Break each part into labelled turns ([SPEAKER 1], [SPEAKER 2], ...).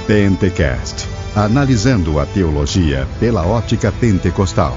[SPEAKER 1] Pentecast, analisando a teologia pela ótica pentecostal.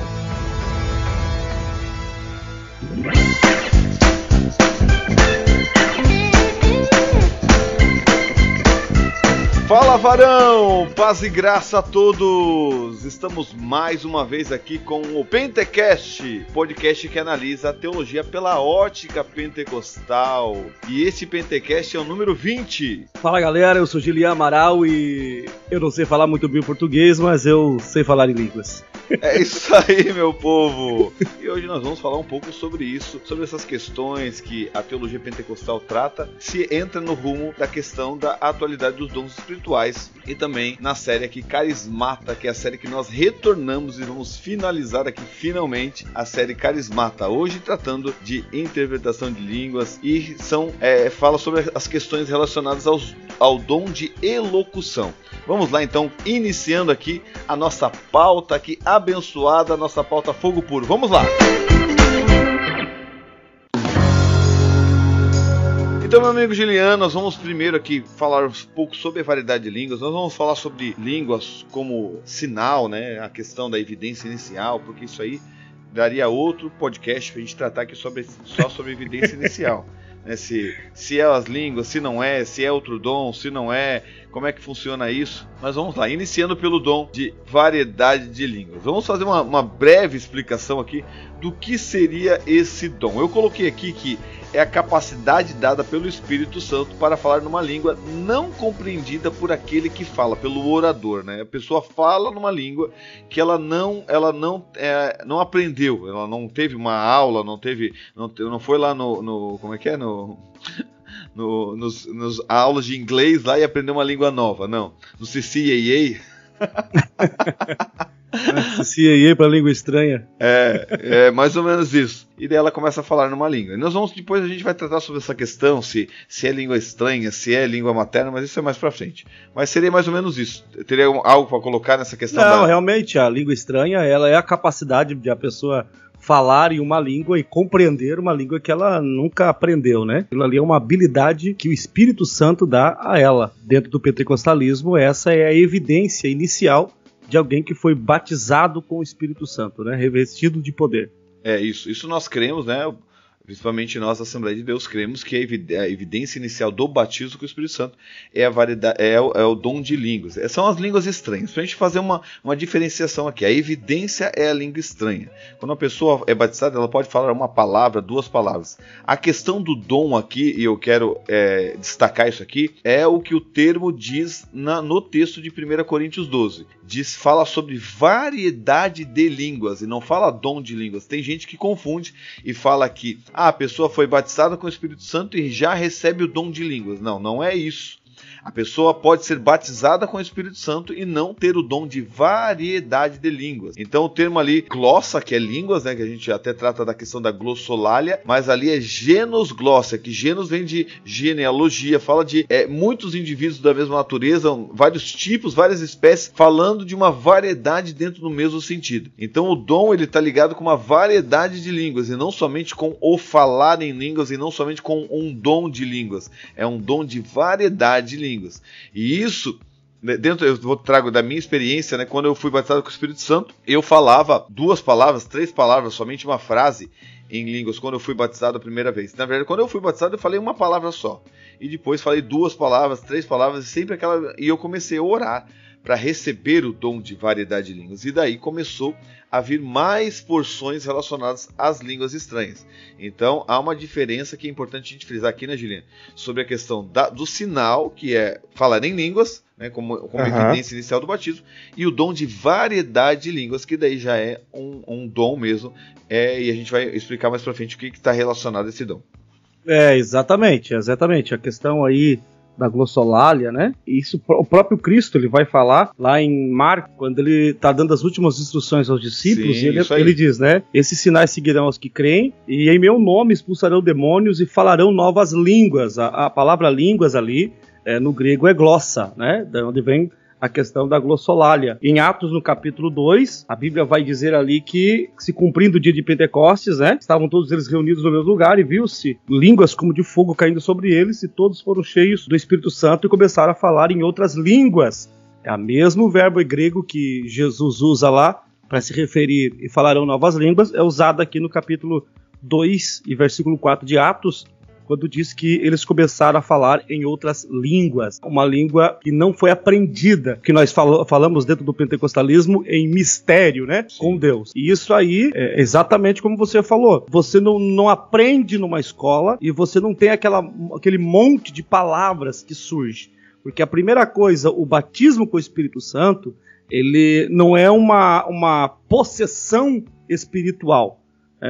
[SPEAKER 2] Fala, varão! Paz e graça a todos! Estamos mais uma vez aqui com o Pentecast, podcast que analisa a teologia pela ótica pentecostal. E esse Pentecast é o número 20.
[SPEAKER 3] Fala, galera, eu sou Gilian Amaral e eu não sei falar muito bem português, mas eu sei falar em línguas.
[SPEAKER 2] É isso aí, meu povo! E hoje nós vamos falar um pouco sobre isso, sobre essas questões que a teologia pentecostal trata, se entra no rumo da questão da atualidade dos dons espirituais e também na série aqui Carismata, que é a série que nós retornamos e vamos finalizar aqui finalmente a série Carismata, hoje tratando de interpretação de línguas e fala sobre as questões relacionadas ao dom de elocução. Vamos lá então, iniciando aqui a nossa pauta aqui abençoada, a nossa pauta fogo puro. Vamos lá! Então, meu amigo Gilian, nós vamos primeiro aqui falar um pouco sobre a variedade de línguas. Nós vamos falar sobre línguas como sinal, né? A questão da evidência inicial, porque isso aí daria outro podcast para a gente tratar aqui só sobre evidência inicial. Né? Se é as línguas, se não é, se é outro dom, se não é, como é que funciona isso. Mas vamos lá, iniciando pelo dom de variedade de línguas. Vamos fazer uma breve explicação aqui do que seria esse dom. Eu coloquei aqui que é a capacidade dada pelo Espírito Santo para falar numa língua não compreendida por aquele que fala, pelo orador, né? A pessoa fala numa língua que ela não aprendeu, ela não teve uma aula, não foi lá no como é que é? Nos aulas de inglês lá e aprendeu uma língua nova, não. No CCAA.
[SPEAKER 3] CCAA para língua estranha.
[SPEAKER 2] É mais ou menos isso. E daí ela começa a falar numa língua. E depois a gente vai tratar sobre essa questão, se é língua estranha, se é língua materna, mas isso é mais pra frente. Mas seria mais ou menos isso. Teria algo para colocar nessa questão?
[SPEAKER 3] Não, realmente, a língua estranha, ela é a capacidade de a pessoa falar em uma língua e compreender uma língua que ela nunca aprendeu, né? Aquilo ali é uma habilidade que o Espírito Santo dá a ela. Dentro do pentecostalismo, essa é a evidência inicial de alguém que foi batizado com o Espírito Santo, né? Revestido de poder.
[SPEAKER 2] É isso. Isso nós cremos, né? Principalmente nós da Assembleia de Deus cremos que a evidência inicial do batismo com o Espírito Santo é o dom de línguas. São as línguas estranhas. Para a gente fazer uma diferenciação aqui, a evidência é a língua estranha. Quando uma pessoa é batizada, ela pode falar uma palavra, duas palavras. A questão do dom aqui, e eu quero destacar isso aqui, é o que o termo diz no texto de 1 Coríntios 12. Fala sobre variedade de línguas e não fala dom de línguas. Tem gente que confunde e fala que a pessoa foi batizada com o Espírito Santo e já recebe o dom de línguas. Não é isso. A pessoa pode ser batizada com o Espírito Santo e não ter o dom de variedade de línguas. Então o termo ali, glossa, que é línguas, né, que a gente até trata da questão da glossolalia, mas ali é genosglossia, que genos vem de genealogia, fala de muitos indivíduos da mesma natureza, vários tipos, várias espécies, falando de uma variedade dentro do mesmo sentido. Então o dom ele está ligado com uma variedade de línguas e não somente com o falar em línguas e não somente com um dom de línguas. É um dom de variedade de línguas. E isso, eu trago da minha experiência, né, quando eu fui batizado com o Espírito Santo, eu falava duas palavras, três palavras, somente uma frase em línguas quando eu fui batizado a primeira vez. Na verdade, quando eu fui batizado, eu falei uma palavra só. E depois falei duas palavras, três palavras, e eu comecei a orar para receber o dom de variedade de línguas. E daí começou a vir mais porções relacionadas às línguas estranhas. Então, há uma diferença que é importante a gente frisar aqui, né, Gilian? Sobre a questão do sinal, que é falar em línguas, né, como evidência inicial do batismo, e o dom de variedade de línguas, que daí já é um dom mesmo, e a gente vai explicar mais pra frente o que está relacionado a esse dom.
[SPEAKER 3] Exatamente. A questão aí da glossolalia, né? Isso o próprio Cristo ele vai falar lá em Marcos, quando ele está dando as últimas instruções aos discípulos. Sim, e ele diz, né? Esses sinais seguirão aos que creem e em meu nome expulsarão demônios e falarão novas línguas. A palavra línguas ali no grego é glossa, né? Da onde vem a questão da glossolalia. Em Atos, no capítulo 2, a Bíblia vai dizer ali que, se cumprindo o dia de Pentecostes, né, estavam todos eles reunidos no mesmo lugar e viu-se línguas como de fogo caindo sobre eles e todos foram cheios do Espírito Santo e começaram a falar em outras línguas, É o mesmo verbo grego que Jesus usa lá para se referir e falarão novas línguas, é usado aqui no capítulo 2 e versículo 4 de Atos, quando diz que eles começaram a falar em outras línguas, uma língua que não foi aprendida, que nós falamos dentro do pentecostalismo em mistério, né, com Deus. E isso aí é exatamente como você falou, você não aprende numa escola e você não tem aquele monte de palavras que surge, porque a primeira coisa, o batismo com o Espírito Santo, ele não é uma possessão espiritual.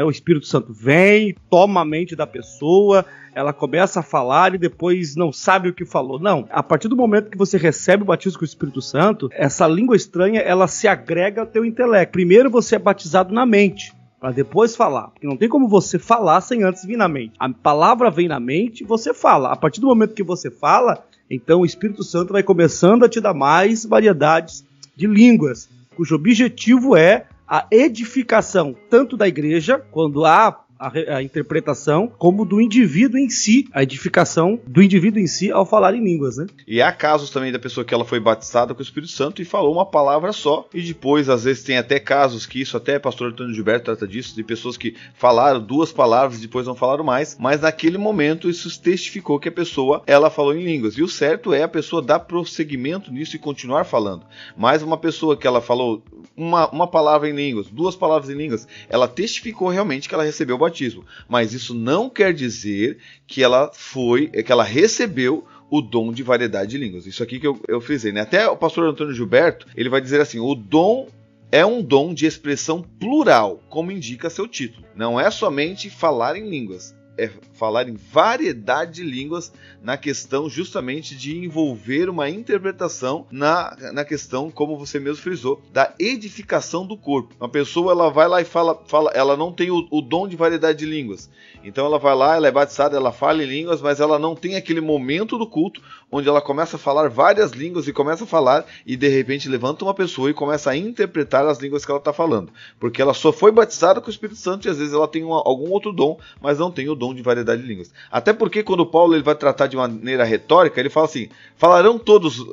[SPEAKER 3] O Espírito Santo vem, toma a mente da pessoa, ela começa a falar e depois não sabe o que falou. Não, a partir do momento que você recebe o batismo com o Espírito Santo, essa língua estranha, ela se agrega ao teu intelecto. Primeiro você é batizado na mente, para depois falar. Porque não tem como você falar sem antes vir na mente. A palavra vem na mente e você fala. A partir do momento que você fala, então o Espírito Santo vai começando a te dar mais variedades de línguas, cujo objetivo é a edificação tanto da igreja, quando há a interpretação, como do indivíduo em si, a edificação do indivíduo em si ao falar em línguas, né?
[SPEAKER 2] E há casos também da pessoa que ela foi batizada com o Espírito Santo e falou uma palavra só, e depois, às vezes, tem até casos que isso, até o pastor Antônio Gilberto trata disso, de pessoas que falaram 2 palavras e depois não falaram mais, mas naquele momento isso testificou que a pessoa, ela falou em línguas, e o certo é a pessoa dar prosseguimento nisso e continuar falando. Mas uma pessoa que ela falou uma palavra em línguas, 2 palavras em línguas, ela testificou realmente que ela recebeu o batismo, mas isso não quer dizer que ela recebeu o dom de variedade de línguas. Isso aqui que eu frisei, né? Até o pastor Antônio Gilberto, ele vai dizer assim, o dom é um dom de expressão plural, como indica seu título. Não é somente falar em línguas, é falar em variedade de línguas na questão justamente de envolver uma interpretação na questão, como você mesmo frisou, da edificação do corpo. Uma pessoa, ela vai lá e fala ela não tem o dom de variedade de línguas. Então ela vai lá, ela é batizada, ela fala em línguas, mas ela não tem aquele momento do culto onde ela começa a falar várias línguas e começa a falar e de repente levanta uma pessoa e começa a interpretar as línguas que ela está falando. Porque ela só foi batizada com o Espírito Santo e às vezes ela tem algum outro dom, mas não tem o dom de variedade de línguas. Até porque quando Paulo ele vai tratar de maneira retórica, ele fala assim, falarão todos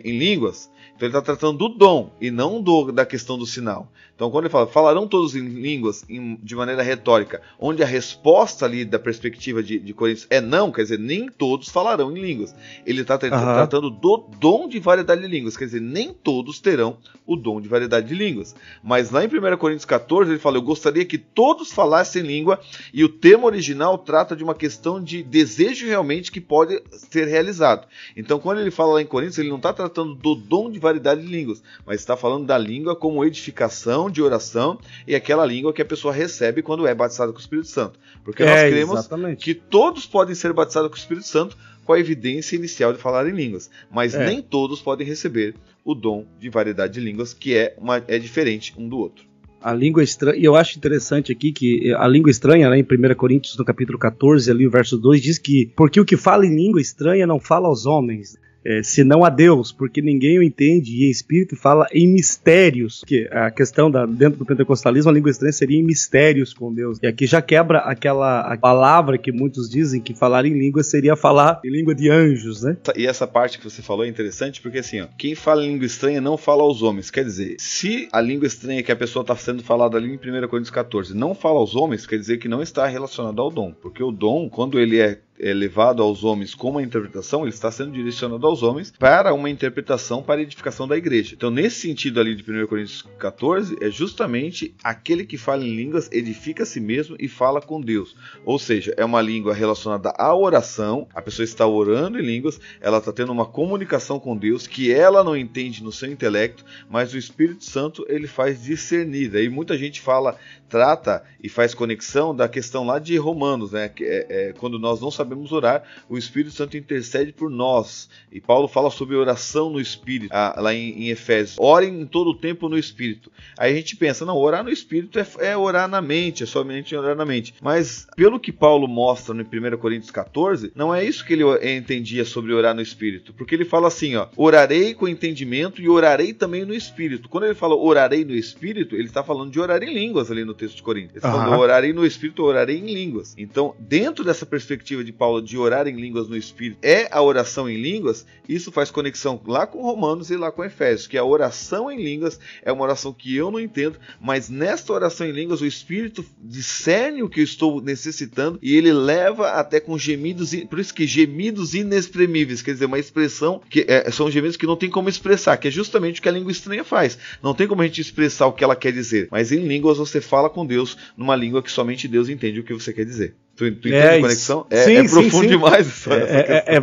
[SPEAKER 2] em línguas? Então ele está tratando do dom e não da questão do sinal. Então quando ele fala, falarão todos em línguas de maneira retórica, onde a resposta ali da perspectiva de Coríntios é não, quer dizer, nem todos falarão em línguas. Ele está tratando do dom de variedade de línguas, quer dizer, nem todos terão o dom de variedade de línguas. Mas lá em 1 Coríntios 14 ele fala, eu gostaria que todos falassem língua, e o termo original trata de uma questão de desejo realmente que pode ser realizado. Então quando ele fala lá em Coríntios, ele não está tratando do dom de variedade de línguas, mas está falando da língua como edificação de oração e aquela língua que a pessoa recebe quando é batizada com o Espírito Santo. Porque nós cremos que todos podem ser batizados com o Espírito Santo com a evidência inicial de falar em línguas, mas nem todos podem receber o dom de variedade de línguas, que é diferente um do outro.
[SPEAKER 3] A língua estranha, e eu acho interessante aqui que a língua estranha, né, em 1 Coríntios, no capítulo 14, ali o verso 2, diz que, porque o que fala em língua estranha não fala aos homens, senão a Deus, porque ninguém o entende, e em espírito fala em mistérios, que a questão dentro do pentecostalismo, a língua estranha seria em mistérios com Deus, e aqui já quebra a palavra que muitos dizem que falar em língua seria falar em língua de anjos, né?
[SPEAKER 2] E essa parte que você falou é interessante, porque assim, quem fala em língua estranha não fala aos homens, quer dizer, se a língua estranha que a pessoa está sendo falada ali em 1 Coríntios 14 não fala aos homens, quer dizer que não está relacionado ao dom, porque o dom, quando ele é levado aos homens com uma interpretação, ele está sendo direcionado aos homens para uma interpretação para a edificação da igreja. Então, nesse sentido ali de 1 Coríntios 14, é justamente aquele que fala em línguas edifica a si mesmo e fala com Deus. Ou seja, é uma língua relacionada à oração, a pessoa está orando em línguas, ela está tendo uma comunicação com Deus que ela não entende no seu intelecto, mas o Espírito Santo ele faz discernir. Aí muita gente trata e faz conexão da questão lá de Romanos, né? Quando nós não sabemos orar, o Espírito Santo intercede por nós. E Paulo fala sobre oração no Espírito, lá em Efésios. Orem em todo o tempo no Espírito. Aí a gente pensa, não, orar no Espírito é orar na mente, é somente orar na mente. Mas pelo que Paulo mostra no 1 Coríntios 14, não é isso que ele entendia sobre orar no Espírito. Porque ele fala assim, orarei com entendimento e orarei também no Espírito. Quando ele fala orarei no Espírito, ele está falando de orar em línguas ali no texto de Coríntios. Ele está falando orarei no Espírito, orarei em línguas. Então, dentro dessa perspectiva de Paulo de orar em línguas no Espírito é a oração em línguas, isso faz conexão lá com Romanos e lá com Efésios, que a oração em línguas é uma oração que eu não entendo, mas nesta oração em línguas o Espírito discerne o que eu estou necessitando e ele leva até com gemidos, por isso que gemidos inexprimíveis, quer dizer, uma expressão que são gemidos que não tem como expressar, que é justamente o que a língua estranha faz. Não tem como a gente expressar o que ela quer dizer, mas em línguas você fala com Deus numa língua que somente Deus entende o que você quer dizer. Tu entende a conexão?
[SPEAKER 3] Sim,
[SPEAKER 2] profundo demais.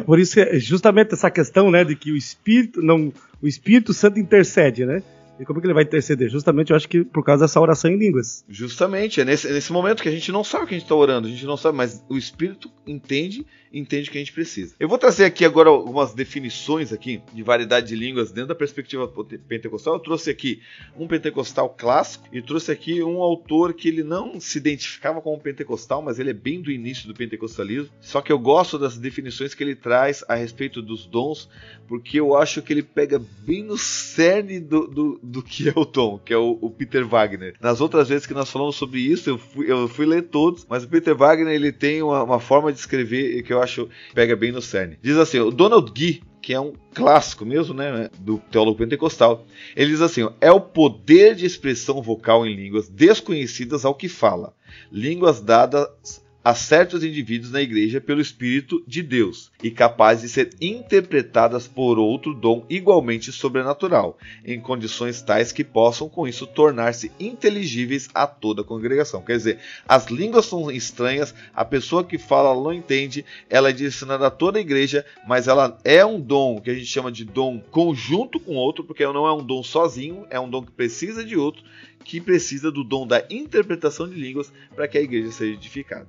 [SPEAKER 3] Por isso que justamente essa questão, né, de que o Espírito Santo intercede, né? E como é que ele vai interceder? Justamente, eu acho que por causa dessa oração em línguas.
[SPEAKER 2] Justamente, é nesse momento que a gente não sabe o que a gente está orando, a gente não sabe, mas o Espírito entende o que a gente precisa. Eu vou trazer aqui agora algumas definições aqui de variedade de línguas dentro da perspectiva pentecostal. Eu trouxe aqui um pentecostal clássico e trouxe aqui um autor que ele não se identificava como pentecostal, mas ele é bem do início do pentecostalismo. Só que eu gosto das definições que ele traz a respeito dos dons, porque eu acho que ele pega bem no cerne do que é o dom, que é o Peter Wagner. Nas outras vezes que nós falamos sobre isso, eu fui ler todos, mas o Peter Wagner ele tem uma forma de escrever que eu acho que pega bem no cerne. Diz assim, o Donald Gee, que é um clássico mesmo, né, do teólogo pentecostal, ele diz assim, é o poder de expressão vocal em línguas desconhecidas ao que fala, línguas dadas a certos indivíduos na igreja pelo Espírito de Deus e capazes de ser interpretadas por outro dom igualmente sobrenatural, em condições tais que possam com isso tornar-se inteligíveis a toda a congregação. Quer dizer, as línguas são estranhas, a pessoa que fala ela não entende, ela é direcionada a toda a igreja, mas ela é um dom que a gente chama de dom conjunto com outro, porque não é um dom sozinho, é um dom que precisa de outro, que precisa do dom da interpretação de línguas para que a igreja seja edificada.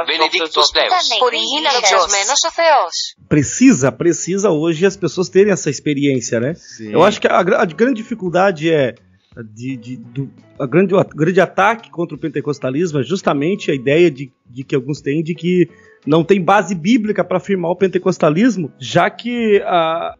[SPEAKER 4] Benedictus Deus.
[SPEAKER 3] Precisa hoje as pessoas terem essa experiência, né?
[SPEAKER 2] Sim.
[SPEAKER 3] Eu acho que a grande dificuldade é o grande ataque contra o pentecostalismo é justamente a ideia de que alguns têm de que não tem base bíblica para afirmar o pentecostalismo, já que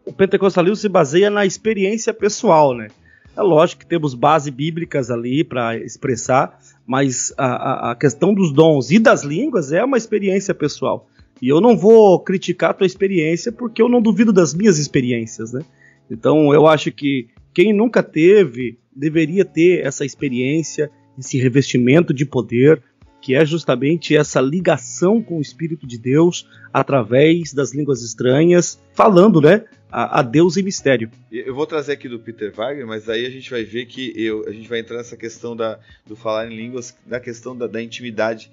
[SPEAKER 3] o pentecostalismo se baseia na experiência pessoal, né? É lógico que temos bases bíblicas ali para expressar, mas a questão dos dons e das línguas é uma experiência pessoal. E eu não vou criticar a tua experiência porque eu não duvido das minhas experiências, né? Então eu acho que quem nunca teve deveria ter essa experiência, esse revestimento de poder, que é justamente essa ligação com o Espírito de Deus através das línguas estranhas, falando, né, a Deus em mistério.
[SPEAKER 2] Eu vou trazer aqui do Peter Wagner, mas aí a gente vai ver que a gente vai entrar nessa questão do falar em línguas, da questão da intimidade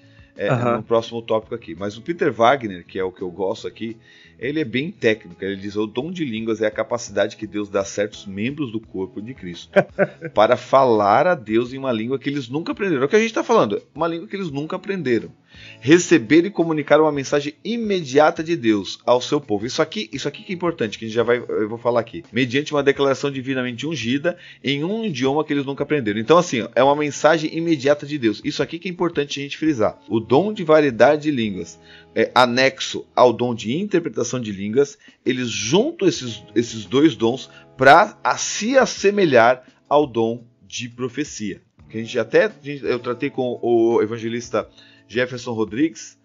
[SPEAKER 2] no próximo tópico aqui. Mas o Peter Wagner, que é o que eu gosto aqui, ele é bem técnico. Ele diz: o dom de línguas é a capacidade que Deus dá a certos membros do corpo de Cristo para falar a Deus em uma língua que eles nunca aprenderam. É o que a gente está falando, uma língua que eles nunca aprenderam. Receber e comunicar uma mensagem imediata de Deus ao seu povo. Isso aqui que é importante, que a gente eu vou falar aqui. Mediante uma declaração divinamente ungida em um idioma que eles nunca aprenderam. Então assim, é uma mensagem imediata de Deus. Isso aqui que é importante a gente frisar. O dom de variedade de línguas anexo ao dom de interpretação de línguas, eles juntam esses dois dons para se assemelhar ao dom de profecia. Que eu tratei com o evangelista Jefferson Rodrigues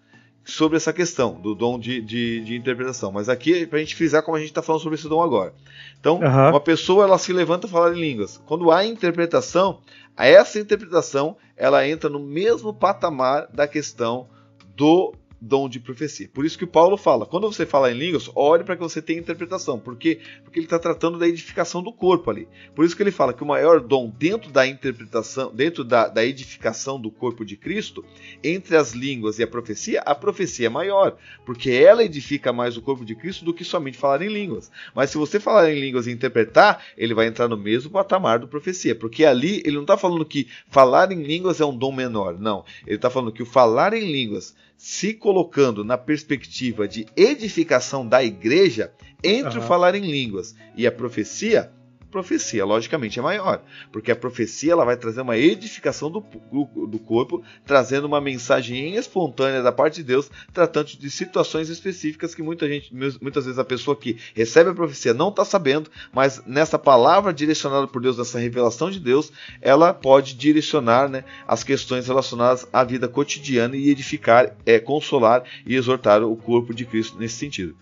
[SPEAKER 2] sobre essa questão do dom de interpretação. Mas aqui é para a gente frisar como a gente está falando sobre esse dom agora. Então, uma pessoa ela se levanta a falar em línguas. Quando há interpretação, essa interpretação ela entra no mesmo patamar da questão do dom de profecia. Por isso que o Paulo fala, quando você fala em línguas, ore para que você tenha interpretação. Por quê? Porque ele está tratando da edificação do corpo ali. Por isso que ele fala que o maior dom dentro da interpretação, dentro da edificação do corpo de Cristo, entre as línguas e a profecia é maior, porque ela edifica mais o corpo de Cristo do que somente falar em línguas. Mas se você falar em línguas e interpretar, ele vai entrar no mesmo patamar do profecia, porque ali ele não está falando que falar em línguas é um dom menor, não. Ele está falando que o falar em línguas, se colocando na perspectiva de edificação da igreja, entre o falar em línguas e a profecia, profecia, logicamente, é maior, porque a profecia ela vai trazer uma edificação do corpo, trazendo uma mensagem espontânea da parte de Deus, tratando de situações específicas que muitas vezes a pessoa que recebe a profecia não está sabendo, mas nessa palavra direcionada por Deus, nessa revelação de Deus, ela pode direcionar, né, as questões relacionadas à vida cotidiana e edificar, consolar e exortar o corpo de Cristo nesse sentido.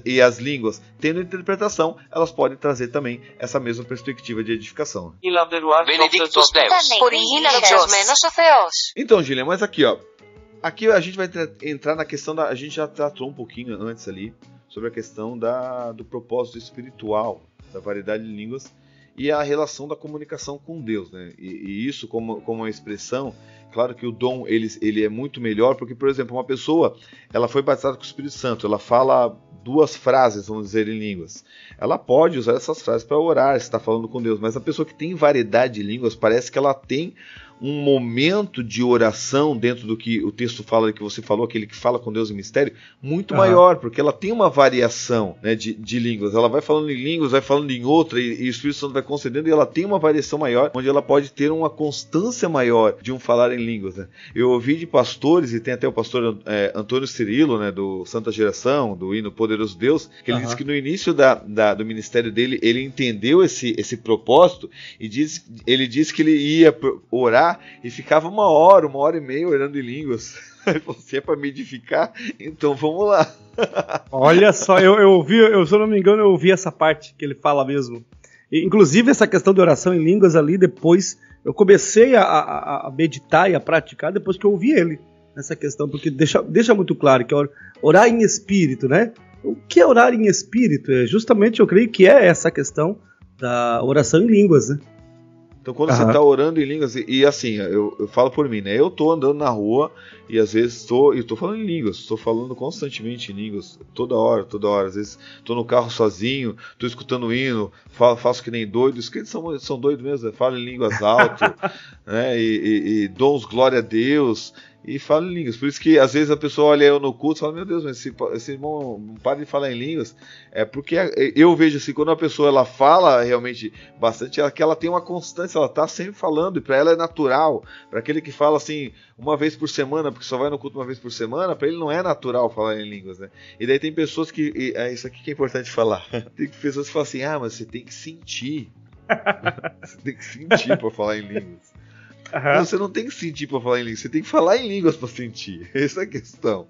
[SPEAKER 2] E as línguas, tendo interpretação, elas podem trazer também essa mesma perspectiva de edificação.
[SPEAKER 4] Benedictus Deus.
[SPEAKER 2] Então, Gillian, mas aqui a gente vai entrar na questão a gente já tratou um pouquinho antes ali sobre a questão do propósito espiritual, da variedade de línguas e a relação da comunicação com Deus, né? E isso como uma expressão, claro que o dom ele é muito melhor, porque, por exemplo, uma pessoa, ela foi batizada com o Espírito Santo, ela fala 2 frases, vamos dizer, em línguas. Ela pode usar essas frases para orar, se está falando com Deus, mas a pessoa que tem variedade de línguas, parece que ela tem um momento de oração dentro do que o texto fala, que você falou, aquele que fala com Deus em mistério, muito maior, porque ela tem uma variação, né, de línguas. Ela vai falando em línguas, vai falando em outra, e o Espírito Santo vai concedendo, e ela tem uma variação maior, onde ela pode ter uma constância maior de um falar em línguas, né? Eu ouvi de pastores, e tem até o pastor Antônio Cirilo, né, do Santa Geração, do hino Poderoso Deus, que ele disse que no início do ministério dele, ele entendeu esse propósito, e ele disse que ele ia orar e ficava 1 hora, 1h30 orando em línguas. Se é para me edificar, então vamos lá.
[SPEAKER 3] Olha só, eu ouvi, se eu não me engano, eu ouvi essa parte que ele fala mesmo. E, inclusive essa questão de oração em línguas ali, depois eu comecei a meditar e a praticar depois que eu ouvi ele nessa questão, porque deixa muito claro que orar em espírito, né? O que é orar em espírito? Justamente eu creio que é essa questão da oração em línguas, né?
[SPEAKER 2] Então quando você está orando em línguas, e assim, eu falo por mim, né? Eu estou andando na rua e às vezes estou falando em línguas, estou falando constantemente em línguas, toda hora, às vezes estou no carro sozinho, estou escutando hino, faço que nem doido, os crentes são doidos mesmo, falam em línguas alto, né? E dou uns glória a Deus, e falo em línguas. Por isso que às vezes a pessoa olha eu no culto e fala, meu Deus, mas esse irmão não para de falar em línguas. É porque eu vejo assim, quando a pessoa ela fala realmente bastante, que ela tem uma constância, ela está sempre falando, e para ela é natural. Para aquele que fala assim, 1 vez por semana, porque só vai no culto 1 vez por semana, para ele não é natural falar em línguas, né? E daí tem pessoas que, isso aqui que é importante falar, tem pessoas que falam assim, mas você tem que sentir. Você tem que sentir para falar em línguas. Não, você não tem que sentir para falar em línguas, você tem que falar em línguas para sentir. Essa é a questão.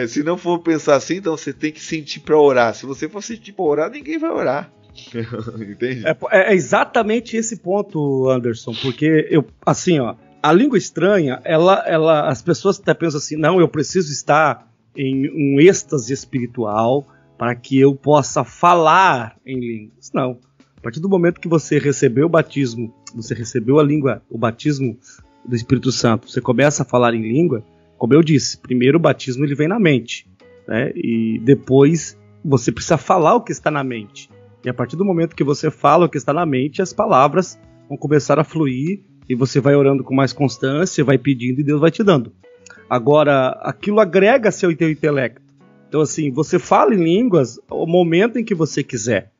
[SPEAKER 2] Se não for pensar assim, então você tem que sentir para orar. Se você for sentir para orar, ninguém vai orar. Entende?
[SPEAKER 3] É exatamente esse ponto, Anderson, porque a língua estranha, as pessoas até pensam assim, não, eu preciso estar em um êxtase espiritual para que eu possa falar em línguas. Não. A partir do momento que você recebeu o batismo, você recebeu o batismo do Espírito Santo, você começa a falar em língua, como eu disse, primeiro o batismo ele vem na mente, né? E depois você precisa falar o que está na mente. E a partir do momento que você fala o que está na mente, as palavras vão começar a fluir e você vai orando com mais constância, vai pedindo e Deus vai te dando. Agora, aquilo agrega-se ao teu intelecto. Então assim, você fala em línguas ao momento em que você quiser.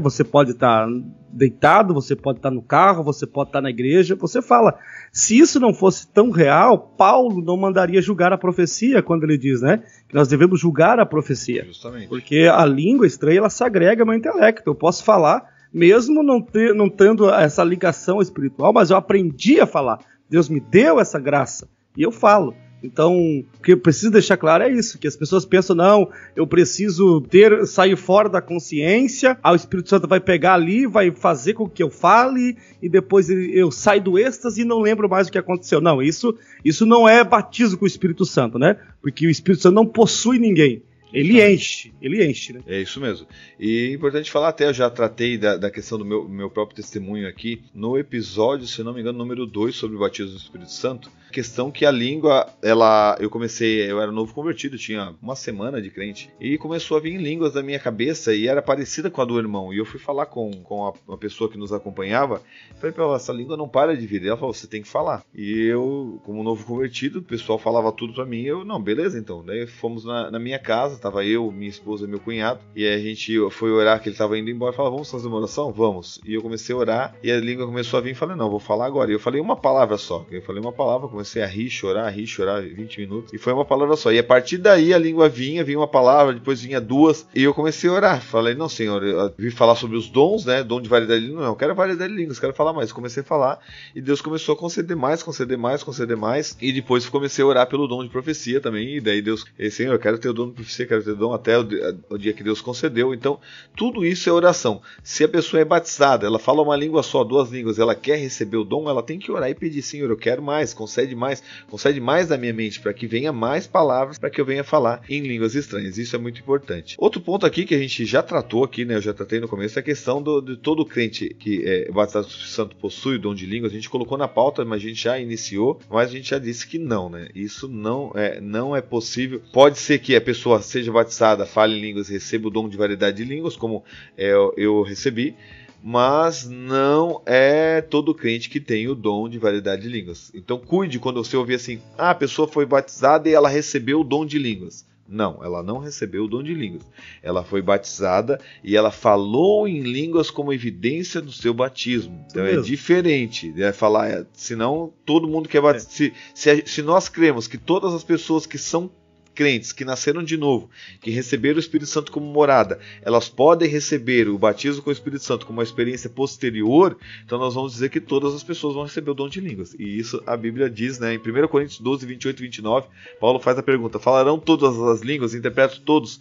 [SPEAKER 3] Você pode estar deitado, você pode estar no carro, você pode estar na igreja, você fala. Se isso não fosse tão real, Paulo não mandaria julgar a profecia, quando ele diz, né, que nós devemos julgar a profecia.
[SPEAKER 2] Justamente.
[SPEAKER 3] Porque a língua estranha, ela se agrega ao meu intelecto. Eu posso falar, mesmo não tendo essa ligação espiritual, mas eu aprendi a falar. Deus me deu essa graça, e eu falo. Então, o que eu preciso deixar claro é isso, que as pessoas pensam, não, eu preciso sair fora da consciência, o Espírito Santo vai pegar ali, vai fazer com que eu fale, e depois eu saio do êxtase e não lembro mais o que aconteceu. Não, isso não é batismo com o Espírito Santo, né? Porque o Espírito Santo não possui ninguém. Ele enche, né?
[SPEAKER 2] É isso mesmo. E é importante falar, até eu já tratei da questão do meu próprio testemunho aqui, no episódio, se não me engano, número 2, sobre o batismo do Espírito Santo. Questão que a língua, eu era novo convertido, tinha 1 semana de crente, e começou a vir línguas da minha cabeça, e era parecida com a do irmão. E eu fui falar com a pessoa que nos acompanhava, falei pra ela, essa língua não para de vir. E ela falou, você tem que falar. E eu, como novo convertido, o pessoal falava tudo pra mim, não, beleza então. Daí fomos na minha casa, estava eu, minha esposa e meu cunhado, e a gente foi orar, que ele estava indo embora, falou, vamos fazer uma oração? Vamos. E eu comecei a orar, e a língua começou a vir, e falei, não, vou falar agora. E eu falei uma palavra só, eu falei uma palavra, comecei a rir, chorar 20 minutos, e foi uma palavra só. E a partir daí a língua vinha uma palavra, depois vinha duas, e eu comecei a orar. Falei, não, Senhor, eu vi falar sobre os dons, né, dom de variedade de línguas, não, eu quero variedade de línguas, quero falar mais. Comecei a falar, e Deus começou a conceder mais, e depois comecei a orar pelo dom de profecia também, e daí Deus, Senhor, eu quero ter o dom de profecia, quero ter o dom até o dia que Deus concedeu. Então, tudo isso é oração. Se a pessoa é batizada, ela fala uma língua só, duas línguas, ela quer receber o dom, ela tem que orar e pedir, Senhor, eu quero mais, concede mais da minha mente, para que venha mais palavras, para que eu venha falar em línguas estranhas. Isso é muito importante. Outro ponto aqui que a gente já tratou aqui, né, eu já tratei no começo, é a questão de todo crente que é batizado do Espírito Santo possui o dom de línguas. A gente colocou na pauta, mas a gente já iniciou, mas a gente já disse que não, né? Isso não é possível. Pode ser que a pessoa seja batizada, fale em línguas, receba o dom de variedade de línguas, como eu recebi, mas não é todo crente que tem o dom de variedade de línguas. Então cuide quando você ouvir assim, a pessoa foi batizada e ela recebeu o dom de línguas. Não, ela não recebeu o dom de línguas. Ela foi batizada e ela falou em línguas como evidência do seu batismo. Então é diferente. Falar, senão todo mundo quer batizar. Se nós cremos que todas as pessoas que são crentes, que nasceram de novo, que receberam o Espírito Santo como morada, elas podem receber o batismo com o Espírito Santo como uma experiência posterior, então nós vamos dizer que todas as pessoas vão receber o dom de línguas. E isso a Bíblia diz, né, em 1 Coríntios 12, 28 e 29, Paulo faz a pergunta, falarão todas as línguas, interpretam todos,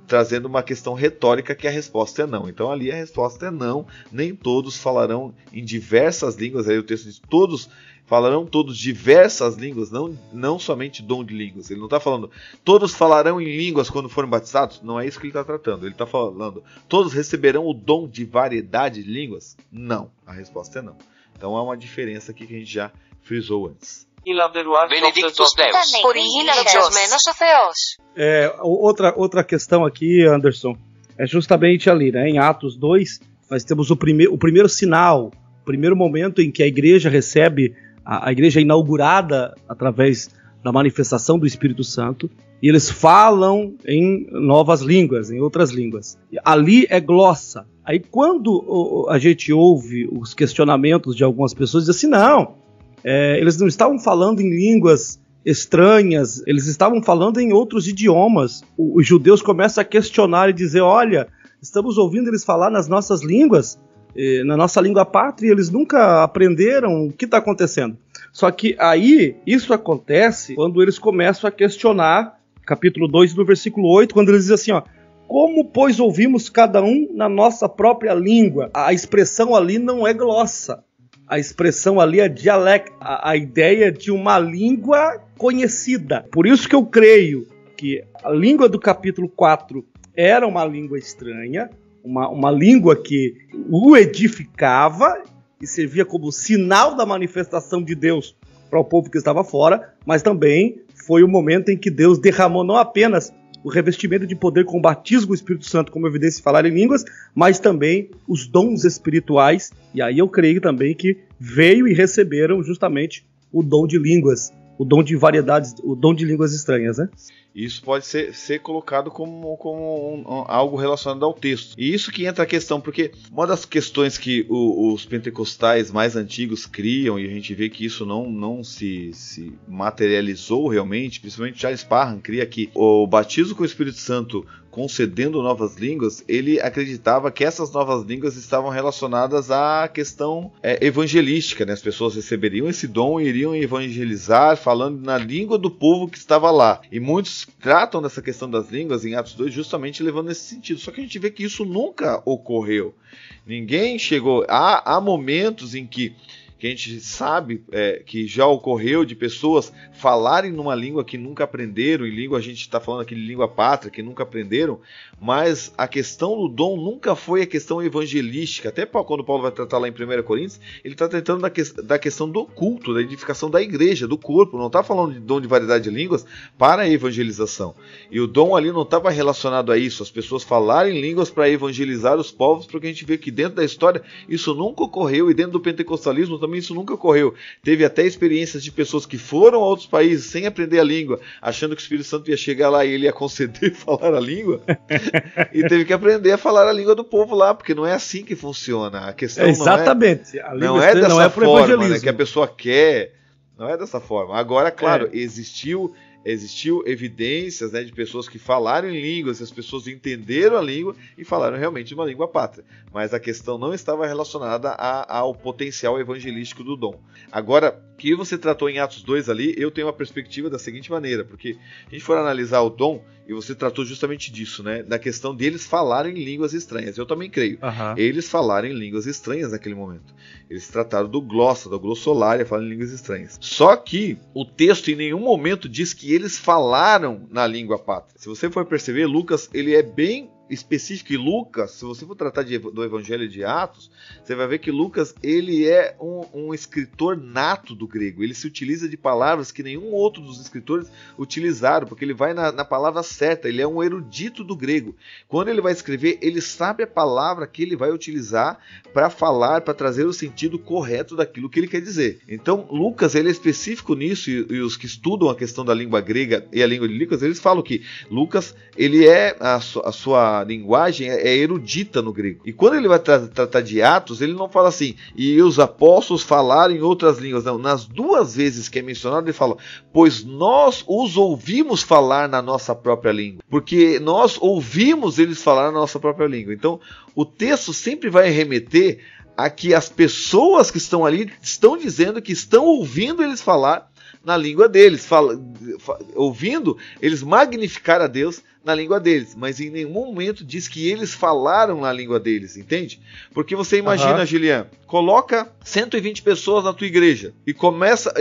[SPEAKER 2] trazendo uma questão retórica que a resposta é não. Então ali a resposta é não, nem todos falarão em diversas línguas, aí o texto diz todos falarão todos diversas línguas, não somente dom de línguas. Ele não está falando todos falarão em línguas quando forem batizados, não é isso que ele está tratando. Ele está falando todos receberão o dom de variedade de línguas? Não, a resposta é não. Então há uma diferença aqui que a gente já frisou antes.
[SPEAKER 4] Benedictus Deus. Originados o Theos.
[SPEAKER 3] Outra questão aqui, Anderson, é justamente ali, né? Em Atos 2, nós temos o primeiro sinal, o primeiro momento em que a igreja recebe, a igreja é inaugurada através da manifestação do Espírito Santo, e eles falam em novas línguas, em outras línguas. Ali é glossa. Aí quando a gente ouve os questionamentos de algumas pessoas, diz assim, não, eles não estavam falando em línguas estranhas, eles estavam falando em outros idiomas. Os judeus começam a questionar e dizer, olha, estamos ouvindo eles falar nas nossas línguas, na nossa língua pátria, eles nunca aprenderam o que está acontecendo. Só que aí, isso acontece quando eles começam a questionar, capítulo 2, do versículo 8, quando eles dizem assim, ó, como, pois, ouvimos cada um na nossa própria língua? A expressão ali não é glossa, a expressão ali é dialecto, a ideia de uma língua conhecida. Por isso que eu creio que a língua do capítulo 4 era uma língua estranha, uma língua que o edificava e servia como sinal da manifestação de Deus para o povo que estava fora, mas também foi o momento em que Deus derramou não apenas o revestimento de poder com o batismo do Espírito Santo, como evidência de falar em línguas, mas também os dons espirituais, e aí eu creio também que veio e receberam justamente o dom de línguas, o dom de variedades, o dom de línguas estranhas, né?
[SPEAKER 2] Isso pode ser colocado como algo relacionado ao texto. E isso que entra a questão, porque uma das questões que os pentecostais mais antigos criam, e a gente vê que isso não se materializou realmente, principalmente Charles Parham cria que o batismo com o Espírito Santo concedendo novas línguas, ele acreditava que essas novas línguas estavam relacionadas à questão evangelística, né? As pessoas receberiam esse dom e iriam evangelizar falando na língua do povo que estava lá. E muitos tratam dessa questão das línguas em Atos 2 justamente levando nesse sentido. Só que a gente vê que isso nunca ocorreu. Ninguém chegou... Há momentos em que a gente sabe que já ocorreu de pessoas falarem numa língua que nunca aprenderam, em língua, a gente está falando aqui de língua pátria, que nunca aprenderam, mas a questão do dom nunca foi a questão evangelística. Até quando Paulo vai tratar lá em 1 Coríntios, ele está tratando da questão do culto, da edificação da igreja, do corpo, não está falando de dom de variedade de línguas para a evangelização. E o dom ali não estava relacionado a isso, as pessoas falarem línguas para evangelizar os povos, porque a gente vê que dentro da história isso nunca ocorreu, e dentro do pentecostalismo também também isso nunca ocorreu. Teve até experiências de pessoas que foram a outros países sem aprender a língua, achando que o Espírito Santo ia chegar lá e ele ia conceder falar a língua, e teve que aprender a falar a língua do povo lá, porque não é assim que funciona. A questão
[SPEAKER 3] exatamente.
[SPEAKER 2] Não é dessa forma, né, que a pessoa quer. Não é dessa forma. Agora, claro, existiu evidências, né, de pessoas que falaram em línguas, as pessoas entenderam a língua e falaram realmente uma língua pátria. Mas a questão não estava relacionada ao potencial evangelístico do dom. Agora, que você tratou em Atos 2 ali, eu tenho uma perspectiva da seguinte maneira, porque a gente for analisar o dom, e você tratou justamente disso, né, da questão deles falarem línguas estranhas. Eu também creio. Eles falaram em línguas estranhas naquele momento. Eles trataram do glossa, da glossolária, falando em línguas estranhas. Só que o texto em nenhum momento diz que eles falaram na língua pátria. Se você for perceber, Lucas, ele é bem específico. E Lucas, se você for tratar do Evangelho de Atos, você vai ver que Lucas, ele é um escritor nato do grego. Ele se utiliza de palavras que nenhum outro dos escritores utilizaram, porque ele vai na palavra certa. Ele é um erudito do grego. Quando ele vai escrever, ele sabe a palavra que ele vai utilizar para falar, para trazer o sentido correto daquilo que ele quer dizer. Então, Lucas, ele é específico nisso, e os que estudam a questão da língua grega e a língua de Lucas, eles falam que Lucas, ele é a sua linguagem é erudita no grego. E quando ele vai tratar de Atos, ele não fala assim, e os apóstolos falaram em outras línguas. Não, nas duas vezes que é mencionado, ele fala, pois nós os ouvimos falar na nossa própria língua. Porque nós ouvimos eles falar na nossa própria língua. Então, o texto sempre vai remeter a que as pessoas que estão ali estão dizendo que estão ouvindo eles falar na língua deles, ouvindo eles magnificar a Deus na língua deles, mas em nenhum momento diz que eles falaram na língua deles, entende? Porque você imagina, Gilian, coloca 120 pessoas na tua igreja e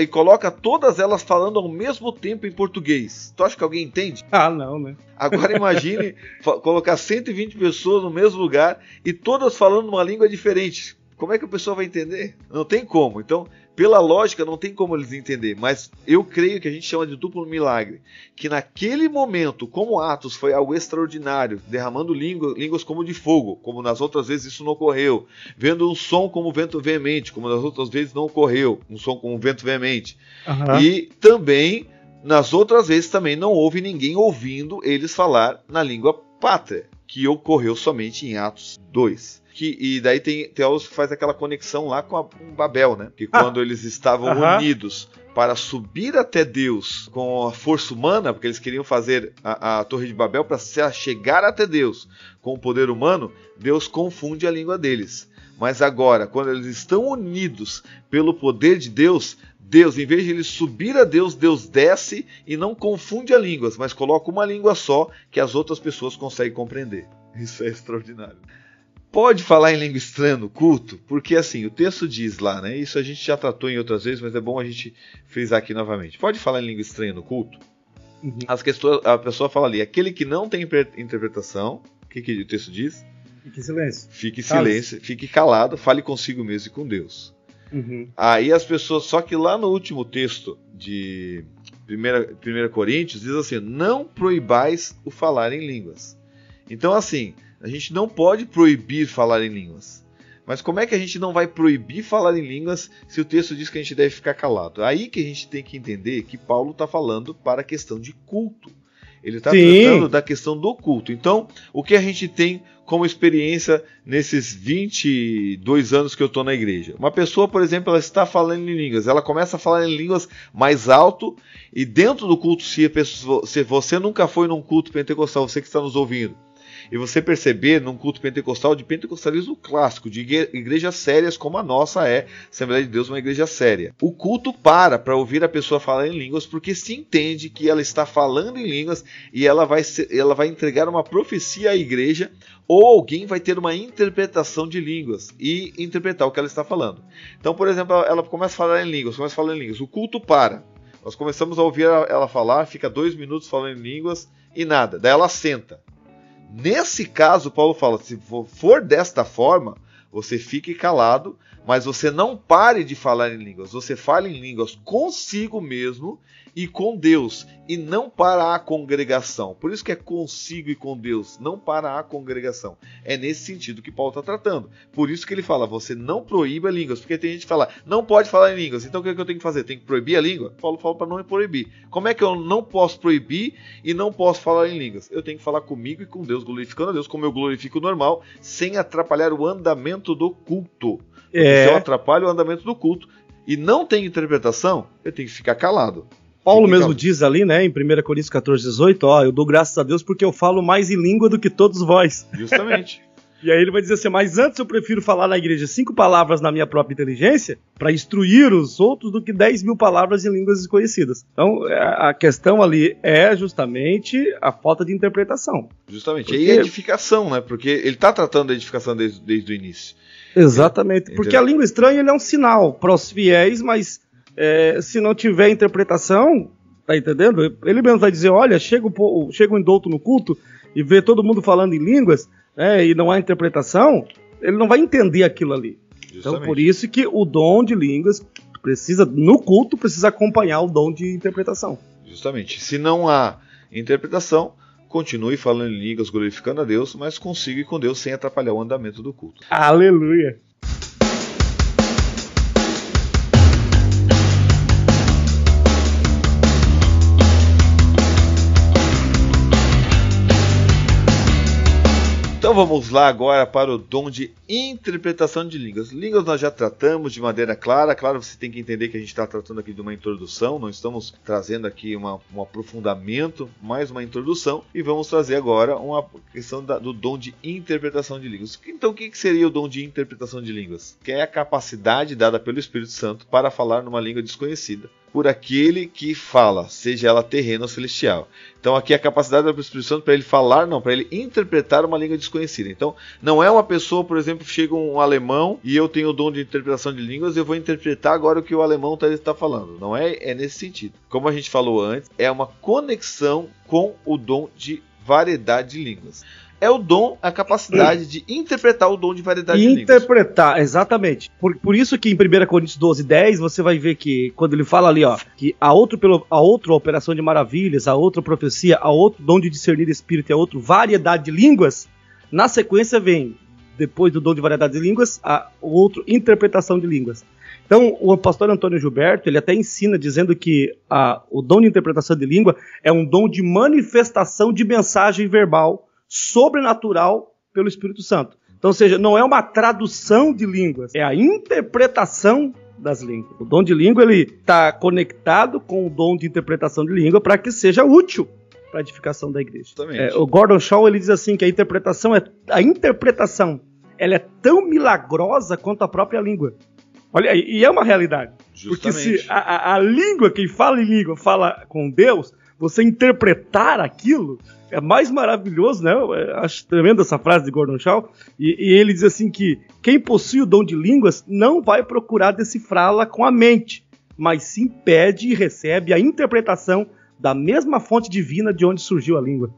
[SPEAKER 2] coloca todas elas falando ao mesmo tempo em português. Tu acha que alguém entende?
[SPEAKER 3] Não, né?
[SPEAKER 2] Agora imagine colocar 120 pessoas no mesmo lugar e todas falando uma língua diferente. Como é que a pessoa vai entender? Não tem como. Então, pela lógica, não tem como eles entender. Mas eu creio que a gente chama de duplo milagre. Que naquele momento, como Atos foi algo extraordinário, derramando línguas como de fogo, como nas outras vezes isso não ocorreu. Vendo um som como vento veemente, como nas outras vezes não ocorreu. Um som como vento veemente. E também, nas outras vezes, também não houve ninguém ouvindo eles falar na língua pátria, que ocorreu somente em Atos 2. E daí tem teólogos que faz aquela conexão lá com Babel, né? Que quando eles estavam unidos para subir até Deus com a força humana, porque eles queriam fazer a Torre de Babel para chegar até Deus com o poder humano, Deus confunde a língua deles. Mas agora, quando eles estão unidos pelo poder de Deus, em vez de ele subir a Deus, Deus desce e não confunde as línguas, mas coloca uma língua só que as outras pessoas conseguem compreender. Isso é extraordinário. Pode falar em língua estranha no culto? Porque assim, o texto diz lá, né? Isso a gente já tratou em outras vezes, mas é bom a gente frisar aqui novamente. Pode falar em língua estranha no culto? A pessoa fala ali, aquele que não tem interpretação, o que o texto diz?
[SPEAKER 3] Fique em silêncio.
[SPEAKER 2] Fique em silêncio, fique calado, fale consigo mesmo e com Deus. Aí as pessoas, só que lá no último texto de 1 Coríntios, diz assim, não proibais o falar em línguas. Então assim, a gente não pode proibir falar em línguas. Mas como é que a gente não vai proibir falar em línguas se o texto diz que a gente deve ficar calado? Aí que a gente tem que entender que Paulo está falando para a questão de culto. Ele está tratando da questão do culto. Então, o que a gente tem como experiência nesses 22 anos que eu estou na igreja? Uma pessoa, por exemplo, ela está falando em línguas. Ela começa a falar em línguas mais alto e dentro do culto, se você nunca foi num culto pentecostal, você que está nos ouvindo, e você perceber num culto pentecostal, de pentecostalismo clássico, de igrejas sérias como a nossa é, Assembleia de Deus, uma igreja séria. O culto para ouvir a pessoa falar em línguas, porque se entende que ela está falando em línguas e ela vai entregar uma profecia à igreja, ou alguém vai ter uma interpretação de línguas e interpretar o que ela está falando. Então, por exemplo, ela começa a falar em línguas, o culto para. Nós começamos a ouvir ela falar, fica 2 minutos falando em línguas e nada, daí ela senta. Nesse caso, Paulo fala, se for desta forma, você fique calado, Mas você não pare de falar em línguas. Você fala em línguas consigo mesmo e com Deus, e não para a congregação. Por isso que é consigo e com Deus, não para a congregação. É nesse sentido que Paulo está tratando. Por isso que ele fala, você não proíba línguas, porque tem gente que fala, não pode falar em línguas, então o que eu tenho que fazer? Tem que proibir a língua? Paulo fala para não proibir. Como é que eu não posso proibir e não posso falar em línguas? Eu tenho que falar comigo e com Deus, glorificando a Deus, como eu glorifico o normal, sem atrapalhar o andamento do culto. Se eu atrapalho o andamento do culto e não tem interpretação, eu tenho que ficar calado.
[SPEAKER 3] Paulo mesmo diz ali, né, em 1 Coríntios 14, 18, eu dou graças a Deus porque eu falo mais em língua do que todos vós.
[SPEAKER 2] Justamente.
[SPEAKER 3] E aí ele vai dizer assim, mas antes eu prefiro falar na igreja 5 palavras na minha própria inteligência para instruir os outros do que 10.000 palavras em línguas desconhecidas. Então a questão ali é justamente a falta de interpretação.
[SPEAKER 2] Justamente, porque... e edificação, né, porque ele está tratando da edificação desde o início.
[SPEAKER 3] Exatamente, porque a língua estranha ele é um sinal para os fiéis, mas se não tiver interpretação, tá entendendo? Ele mesmo vai dizer, olha, chega um indulto no culto e vê todo mundo falando em línguas, e não há interpretação, ele não vai entender aquilo ali. Justamente. Então, por isso que o dom de línguas no culto, precisa acompanhar o dom de interpretação.
[SPEAKER 2] Justamente. Se não há interpretação, continue falando em línguas, glorificando a Deus, mas consiga ir com Deus sem atrapalhar o andamento do culto.
[SPEAKER 3] Aleluia!
[SPEAKER 2] Então vamos lá agora para o dom de interpretação de línguas. Línguas nós já tratamos de maneira clara. Claro, você tem que entender que a gente está tratando aqui de uma introdução. Não estamos trazendo aqui um aprofundamento, mais uma introdução. E vamos trazer agora uma questão do dom de interpretação de línguas. Então o que seria o dom de interpretação de línguas? Que é a capacidade dada pelo Espírito Santo para falar numa língua desconhecida por aquele que fala, seja ela terrena ou celestial. Então aqui a capacidade do Espírito Santo para ele falar, não, para ele interpretar uma língua desconhecida. Então não é uma pessoa, por exemplo, chega um alemão e eu tenho o dom de interpretação de línguas e eu vou interpretar agora o que o alemão está falando. Não é nesse sentido. Como a gente falou antes, é uma conexão com o dom de variedade de línguas. É o dom, a capacidade de interpretar o dom de variedade de línguas.
[SPEAKER 3] Interpretar, exatamente. Por isso que em 1 Coríntios 12, 10, você vai ver que quando ele fala ali, que a outra operação de maravilhas, a outra profecia, a outro dom de discernir espírito e a outra variedade de línguas, na sequência vem, depois do dom de variedade de línguas, a outra interpretação de línguas. Então, o pastor Antônio Gilberto, ele até ensina dizendo que o dom de interpretação de língua é um dom de manifestação de mensagem verbal sobrenatural pelo Espírito Santo. Então, ou seja, não é uma tradução de línguas, é a interpretação das línguas. O dom de língua ele está conectado com o dom de interpretação de língua para que seja útil para a edificação da igreja. O Gordon Shaw ele diz assim que a interpretação ela é tão milagrosa quanto a própria língua. Olha, e é uma realidade. Justamente. Porque se a língua, quem fala em língua, fala com Deus, você interpretar aquilo é mais maravilhoso, né? Eu acho tremenda essa frase de Gordon Shaw. E ele diz assim que quem possui o dom de línguas não vai procurar decifrá-la com a mente, mas sim pede e recebe a interpretação da mesma fonte divina de onde surgiu a língua.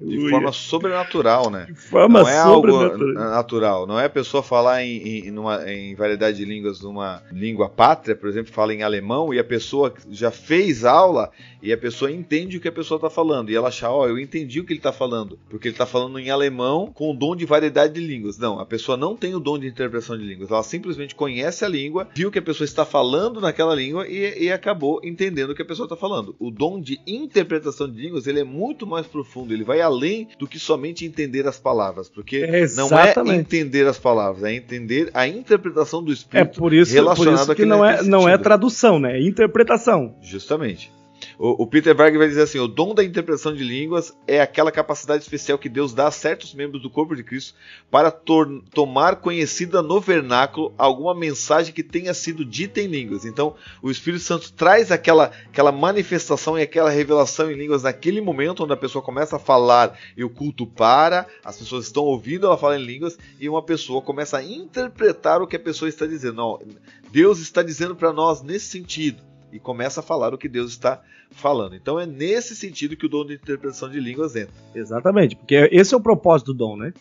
[SPEAKER 2] De forma sobrenatural, né?
[SPEAKER 3] De forma
[SPEAKER 2] não é sobrenatural. Algo natural. Não é a pessoa falar em variedade de línguas numa língua pátria, por exemplo, fala em alemão e a pessoa já fez aula e a pessoa entende o que a pessoa está falando. E ela acha, eu entendi o que ele está falando, porque ele está falando em alemão com o dom de variedade de línguas. Não, a pessoa não tem o dom de interpretação de línguas. Ela simplesmente conhece a língua, viu que a pessoa está falando naquela língua e acabou entendendo o que a pessoa está falando. O dom de interpretação de línguas ele é muito mais profundo. Ele vai além do que somente entender as palavras, porque não é entender as palavras, é entender a interpretação do Espírito relacionado
[SPEAKER 3] àquilo que não é tradução, né? É interpretação.
[SPEAKER 2] Justamente. O Peter Berg vai dizer assim, o dom da interpretação de línguas é aquela capacidade especial que Deus dá a certos membros do corpo de Cristo para tomar conhecida no vernáculo alguma mensagem que tenha sido dita em línguas. Então, o Espírito Santo traz aquela manifestação e aquela revelação em línguas naquele momento onde a pessoa começa a falar e o culto para, as pessoas estão ouvindo ela falar em línguas e uma pessoa começa a interpretar o que a pessoa está dizendo. Não, Deus está dizendo para nós nesse sentido. E começa a falar o que Deus está falando. Então é nesse sentido que o dom de interpretação de línguas entra.
[SPEAKER 3] Exatamente, porque esse é o propósito do dom, né?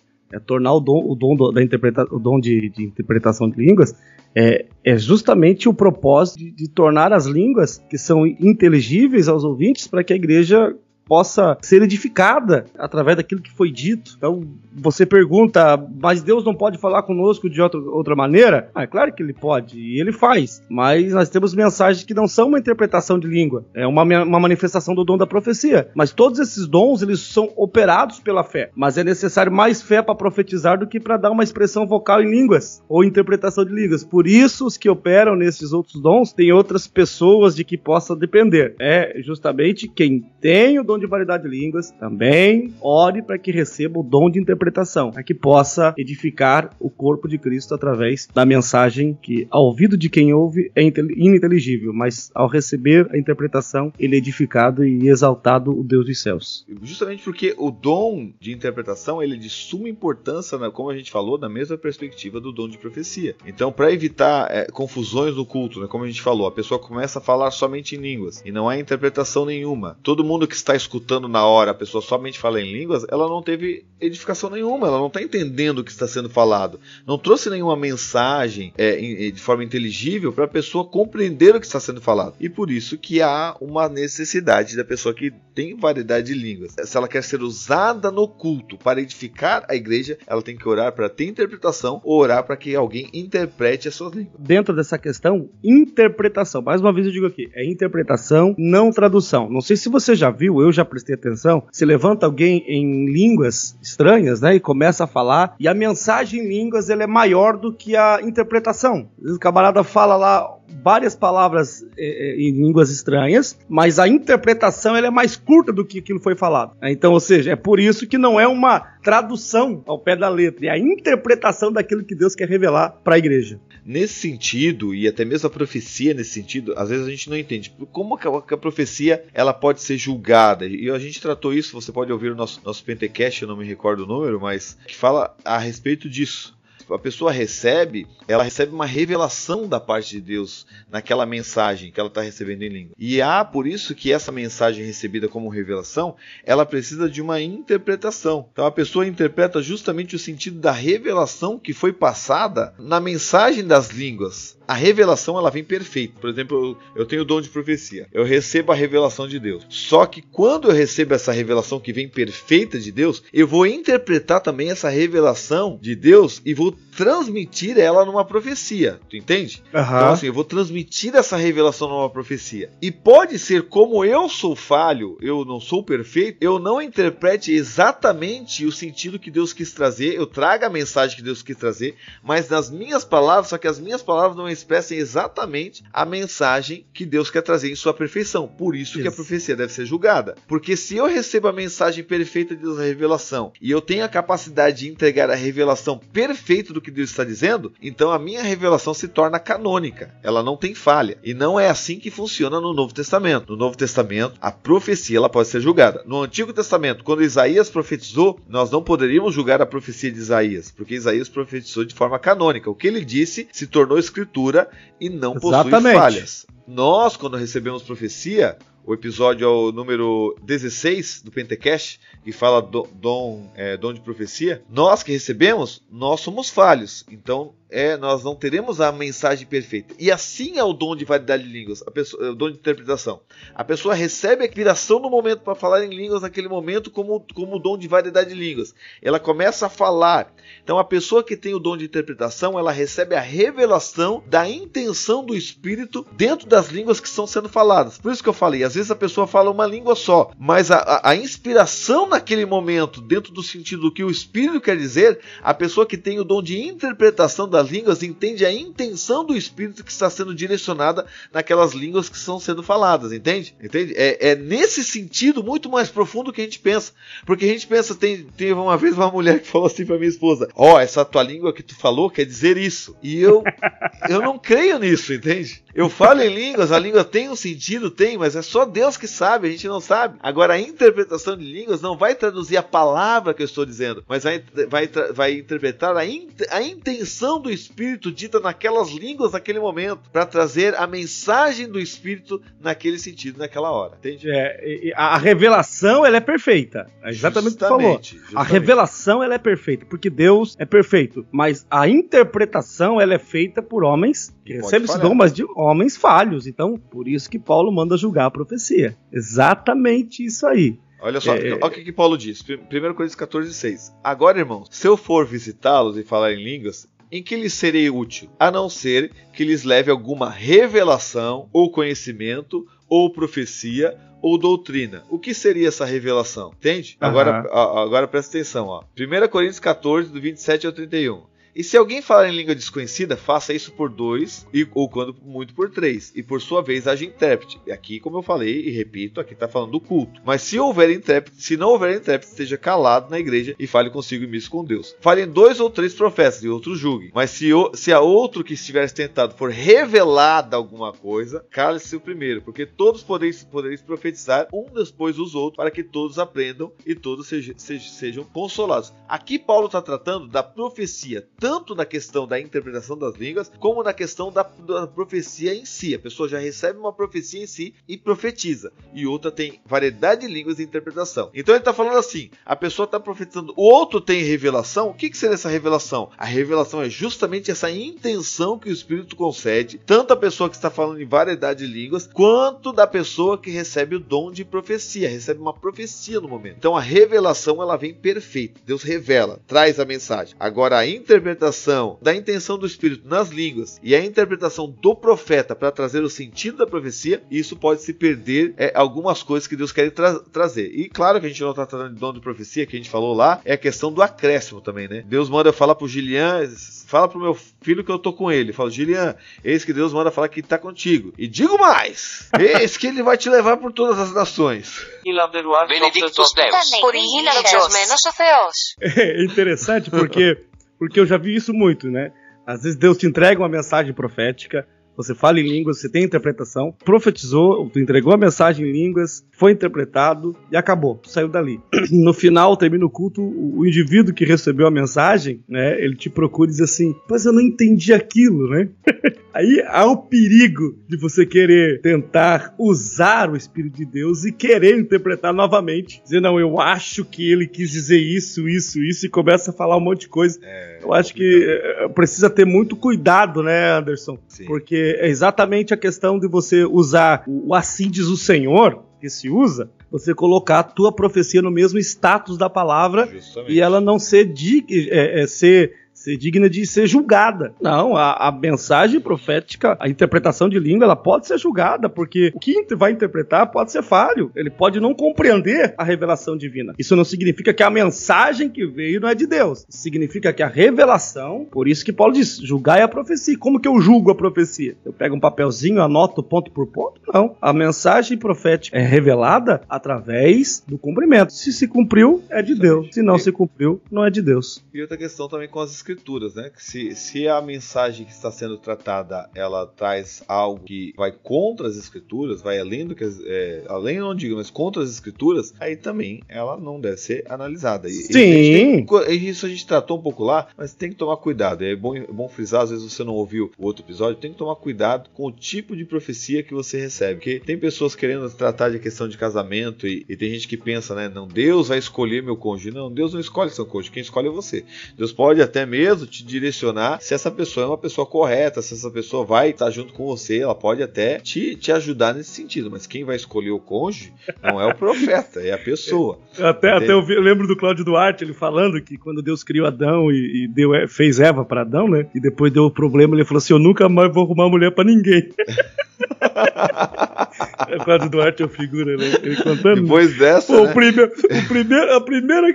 [SPEAKER 3] tornar o dom de interpretação de línguas é justamente o propósito de tornar as línguas que são inteligíveis aos ouvintes para que a igreja possa ser edificada através daquilo que foi dito. Então, você pergunta, mas Deus não pode falar conosco de outra maneira? É claro que ele pode, e ele faz, mas nós temos mensagens que não são uma interpretação de língua, é uma manifestação do dom da profecia, mas todos esses dons, eles são operados pela fé, mas é necessário mais fé para profetizar do que para dar uma expressão vocal em línguas, ou interpretação de línguas. Por isso, os que operam nesses outros dons, tem outras pessoas de que possa depender. É justamente quem tem o dom de variedade de línguas, também ore para que receba o dom de interpretação, para que possa edificar o corpo de Cristo através da mensagem que, ao ouvido de quem ouve, é ininteligível, mas ao receber a interpretação, ele é edificado e exaltado o Deus dos céus.
[SPEAKER 2] Justamente porque o dom de interpretação, ele é de suma importância, como a gente falou, na mesma perspectiva do dom de profecia. Então, para evitar confusões no culto, né, como a gente falou, a pessoa começa a falar somente em línguas e não há interpretação nenhuma. Todo mundo que está escutando na hora, a pessoa somente fala em línguas, ela não teve edificação nenhuma, ela não está entendendo o que está sendo falado, não trouxe nenhuma mensagem de forma inteligível para a pessoa compreender o que está sendo falado. E por isso que há uma necessidade da pessoa que tem variedade de línguas. Se ela quer ser usada no culto para edificar a igreja, ela tem que orar para ter interpretação ou orar para que alguém interprete as suas línguas.
[SPEAKER 3] Dentro dessa questão, interpretação, mais uma vez eu digo aqui, é interpretação, não tradução. Não sei se você já viu, eu já prestei atenção, se levanta alguém em línguas estranhas, né, e começa a falar, e a mensagem em línguas ela é maior do que a interpretação. O camarada fala lá várias palavras em línguas estranhas, mas a interpretação ela é mais curta do que aquilo foi falado. Então, ou seja, é por isso que não é uma tradução ao pé da letra, é a interpretação daquilo que Deus quer revelar para a igreja.
[SPEAKER 2] Nesse sentido, e até mesmo a profecia nesse sentido, às vezes a gente não entende como que a profecia ela pode ser julgada. E a gente tratou isso, você pode ouvir o nosso Pentecast, eu não me recordo o número, mas que fala a respeito disso. A pessoa ela recebe uma revelação da parte de Deus naquela mensagem que ela está recebendo em língua. E por isso que essa mensagem recebida como revelação, ela precisa de uma interpretação. Então a pessoa interpreta justamente o sentido da revelação que foi passada na mensagem das línguas. A revelação ela vem perfeita. Por exemplo, eu tenho o dom de profecia. Eu recebo a revelação de Deus. Só que quando eu recebo essa revelação que vem perfeita de Deus, eu vou interpretar também essa revelação de Deus e vou transmitir ela numa profecia. Tu entende? Uhum. Então assim, eu vou transmitir essa revelação numa profecia. E pode ser como eu sou falho, eu não sou perfeito, eu não interprete exatamente o sentido que Deus quis trazer, eu trago a mensagem que Deus quis trazer, mas nas minhas palavras, só que as minhas palavras não expressem exatamente a mensagem que Deus quer trazer em sua perfeição. Por isso que a profecia deve ser julgada. Porque se eu recebo a mensagem perfeita de Deus, a revelação, e eu tenho a capacidade de entregar a revelação perfeita do que Deus está dizendo, então a minha revelação se torna canônica. Ela não tem falha. E não é assim que funciona no Novo Testamento. No Novo Testamento, a profecia ela pode ser julgada. No Antigo Testamento, quando Isaías profetizou, nós não poderíamos julgar a profecia de Isaías, porque Isaías profetizou de forma canônica. O que ele disse se tornou escritura e não possui falhas. Nós, quando recebemos profecia, o episódio é o número 16 do Pentecast, que fala dom de profecia, nós que recebemos, nós somos falhos. Então, nós não teremos a mensagem perfeita. E assim é o dom de variedade de línguas, o dom de interpretação. A pessoa recebe a inspiração no momento para falar em línguas naquele momento como o dom de variedade de línguas. Ela começa a falar. Então a pessoa que tem o dom de interpretação, ela recebe a revelação da intenção do Espírito dentro das línguas que estão sendo faladas. Por isso que eu falei, às vezes a pessoa fala uma língua só, mas a inspiração naquele momento, dentro do sentido do que o Espírito quer dizer, a pessoa que tem o dom de interpretação das línguas entende a intenção do Espírito que está sendo direcionada naquelas línguas que estão sendo faladas, entende? É nesse sentido muito mais profundo que a gente pensa, porque a gente pensa, teve uma vez uma mulher que falou assim para minha esposa, essa tua língua que tu falou quer dizer isso, e eu não creio nisso, entende? Eu falo em a língua tem um sentido, tem, mas é só Deus que sabe, a gente não sabe. Agora, a interpretação de línguas não vai traduzir a palavra que eu estou dizendo, mas vai interpretar a intenção do Espírito dita naquelas línguas naquele momento, para trazer a mensagem do Espírito naquele sentido, naquela hora, entende?
[SPEAKER 3] A revelação, ela é perfeita, é exatamente o que você falou. A revelação, ela é perfeita, porque Deus é perfeito, mas a interpretação, ela é feita por homens que recebem esse dom, mas de homens falhos. Então, por isso que Paulo manda julgar a profecia. Exatamente isso aí.
[SPEAKER 2] Olha só, olha o que Paulo diz. 1 Coríntios 14:6. Agora, irmãos, se eu for visitá-los e falar em línguas, em que lhes serei útil? A não ser que lhes leve alguma revelação, ou conhecimento, ou profecia, ou doutrina. O que seria essa revelação? Entende? Agora presta atenção. 1 Coríntios 14, do 27 ao 31. E se alguém falar em língua desconhecida, faça isso por 2, ou quando muito por 3, e por sua vez haja intérprete. E aqui, como eu falei e repito, aqui está falando do culto. Mas se não houver intérprete, esteja calado na igreja e fale consigo mesmo com Deus. Falem 2 ou 3 profetas, e outros julguem. Mas se a outro que estiver tentado for revelada alguma coisa, cale-se o primeiro, porque todos podereis profetizar um depois dos outros, para que todos aprendam e todos sejam consolados. Aqui Paulo está tratando da profecia, tanto na questão da interpretação das línguas, como na questão da profecia em si. A pessoa já recebe uma profecia em si e profetiza. E outra tem variedade de línguas de interpretação. Então ele está falando assim, a pessoa está profetizando, o outro tem revelação. O que seria essa revelação? A revelação é justamente essa intenção que o Espírito concede, tanto a pessoa que está falando em variedade de línguas, quanto da pessoa que recebe o dom de profecia, recebe uma profecia no momento. Então a revelação, ela vem perfeita. Deus revela, traz a mensagem. Agora a interpretação da intenção do Espírito nas línguas e a interpretação do profeta para trazer o sentido da profecia, isso pode se perder algumas coisas que Deus quer trazer. E claro que a gente não está tratando de dom de profecia, que a gente falou lá, é a questão do acréscimo também, né? Deus manda eu falar pro Gilian, fala pro meu filho que eu tô com ele. Fala, Gilian, eis que Deus manda falar que está contigo. E digo mais, eis que ele vai te levar por todas as nações.
[SPEAKER 4] Benedictus Deus. Por Deus menos a Theos.
[SPEAKER 3] É interessante porque eu já vi isso muito, né? Às vezes Deus te entrega uma mensagem profética, você fala em línguas, você tem interpretação, profetizou, tu entregou a mensagem em línguas, foi interpretado e acabou, saiu dali. No final, termina o culto, o indivíduo que recebeu a mensagem, né, ele te procura e diz assim, mas eu não entendi aquilo, né? Aí há o perigo de você querer tentar usar o Espírito de Deus e querer interpretar novamente, dizer, não, eu acho que ele quis dizer isso, e começa a falar um monte de coisa. Eu acho que precisa ter muito cuidado, né, Anderson? Sim. Porque é exatamente a questão de você usar o assim diz o Senhor, que se usa, você colocar a tua profecia no mesmo status da palavra. Justamente. E ela não ser digna de ser julgada. Não, a mensagem profética, a interpretação de língua, ela pode ser julgada, porque o que vai interpretar pode ser falho. Ele pode não compreender a revelação divina. Isso não significa que a mensagem que veio não é de Deus. Isso significa que a revelação, por isso que Paulo diz, julgai a profecia. Como que eu julgo a profecia? Eu pego um papelzinho, anoto ponto por ponto? Não. A mensagem profética é revelada através do cumprimento. Se cumpriu, é de Deus. Se não se cumpriu, não é de Deus.
[SPEAKER 2] E outra questão também com as escrituras, né? Que se a mensagem que está sendo tratada, ela traz algo que vai contra as escrituras, vai além do que além não digo, mas contra as escrituras, aí também ela não deve ser analisada.
[SPEAKER 3] Sim.
[SPEAKER 2] Isso a gente tratou um pouco lá, mas tem que tomar cuidado. É bom frisar, às vezes você não ouviu o outro episódio, tem que tomar cuidado com o tipo de profecia que você recebe, porque tem pessoas querendo tratar de questão de casamento e tem gente que pensa, né? Não, Deus vai escolher meu cônjuge. Não, Deus não escolhe seu cônjuge, quem escolhe é você. Deus pode até mesmo te direcionar se essa pessoa é uma pessoa correta, se essa pessoa vai estar junto com você, ela pode até te ajudar nesse sentido, mas quem vai escolher o cônjuge não é o profeta, é a pessoa.
[SPEAKER 3] Até eu lembro do Cláudio Duarte, ele falando que quando Deus criou Adão e fez Eva para Adão, né, e depois deu o problema, ele falou assim, eu nunca mais vou arrumar mulher para ninguém. O Cláudio Duarte é uma figura, né? Ele contando.
[SPEAKER 2] Depois dessa,
[SPEAKER 3] pô, né?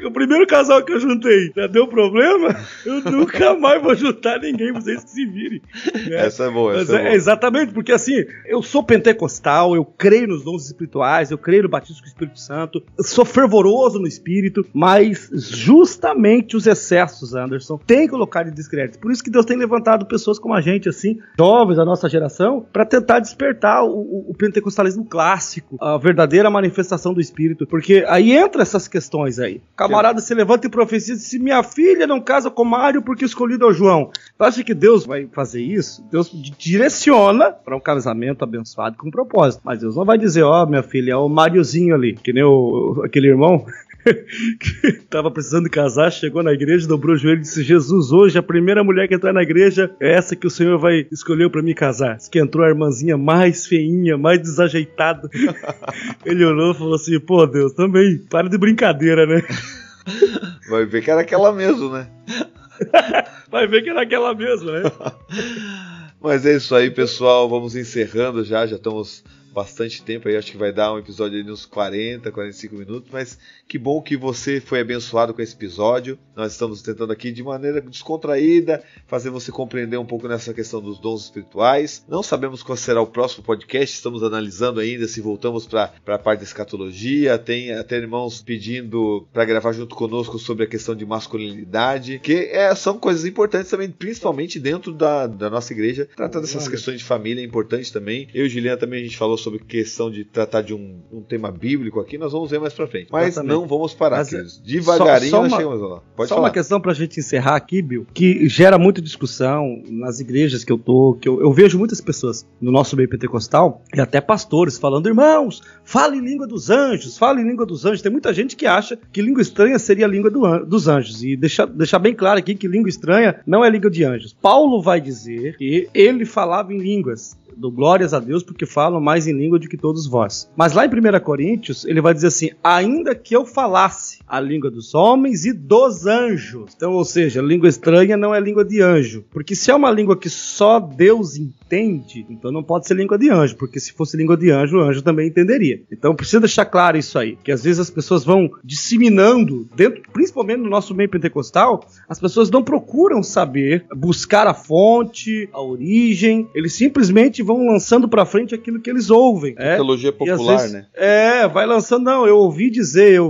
[SPEAKER 3] o primeiro casal que eu juntei já deu problema, eu nunca mais vou juntar ninguém, vocês que se virem.
[SPEAKER 2] Né? Essa é boa,
[SPEAKER 3] exatamente, porque assim, eu sou pentecostal, eu creio nos dons espirituais, eu creio no batismo com o Espírito Santo, eu sou fervoroso no Espírito, mas justamente os excessos, Anderson, tem que colocar de descrédito. Por isso que Deus tem levantado pessoas como a gente, assim, jovens da nossa geração, para tentar despertar o pentecostalismo clássico, a verdadeira manifestação do Espírito, porque aí entra essas questões aí. O camarada se levanta e profetiza, se minha filha não casa com Mário porque escolhido é o João. Tu acha que Deus vai fazer isso? Deus direciona para um casamento abençoado com propósito, mas Deus não vai dizer, minha filha, é o Máriozinho ali, que nem aquele irmão que tava precisando casar, chegou na igreja, dobrou o joelho e disse, Jesus, hoje a primeira mulher que entrar na igreja é essa que o Senhor vai escolher pra mim casar. Diz que entrou a irmãzinha mais feinha, mais desajeitada. Ele olhou e falou assim, pô Deus, também, para de brincadeira, né?
[SPEAKER 2] Vai ver que era aquela mesmo, né?
[SPEAKER 3] Vai ver que era aquela mesmo, né?
[SPEAKER 2] Mas é isso aí, pessoal, vamos encerrando já estamos bastante tempo aí, acho que vai dar um episódio aí de uns 40, 45 minutos, mas que bom que você foi abençoado com esse episódio. Nós estamos tentando aqui de maneira descontraída fazer você compreender um pouco nessa questão dos dons espirituais. Não sabemos qual será o próximo podcast, estamos analisando ainda se voltamos para a parte da escatologia. Tem até irmãos pedindo para gravar junto conosco sobre a questão de masculinidade, que são coisas importantes também, principalmente dentro da nossa igreja. Tratar dessas questões de família é importante também. Eu e Juliana também a gente falou sobre questão de tratar de um tema bíblico aqui, nós vamos ver mais pra frente. Mas não vamos parar, queridos. Devagarinho nós chegamos lá. Pode falar.
[SPEAKER 3] Só uma questão pra gente encerrar aqui, Bill, que gera muita discussão nas igrejas que eu tô, que eu vejo muitas pessoas no nosso meio pentecostal, e até pastores falando, irmãos, fale em língua dos anjos, fale em língua dos anjos. Tem muita gente que acha que língua estranha seria a língua dos anjos, e deixar bem claro aqui que língua estranha não é língua de anjos. Paulo vai dizer que ele falava em línguas, do glórias a Deus, porque falam mais em língua do que todos vós. Mas lá em 1 Coríntios, ele vai dizer assim, ainda que eu falasse a língua dos homens e dos anjos. Então, ou seja, língua estranha não é língua de anjo. Porque se é uma língua que só Deus entende, então não pode ser língua de anjo, porque se fosse língua de anjo, o anjo também entenderia. Então precisa deixar claro isso aí, que às vezes as pessoas vão disseminando, principalmente no nosso meio pentecostal, as pessoas não procuram saber, buscar a fonte, a origem, eles simplesmente vão lançando pra frente aquilo que eles ouvem.
[SPEAKER 2] Teologia popular, vezes,
[SPEAKER 3] né? Vai lançando, não, eu ouvi dizer,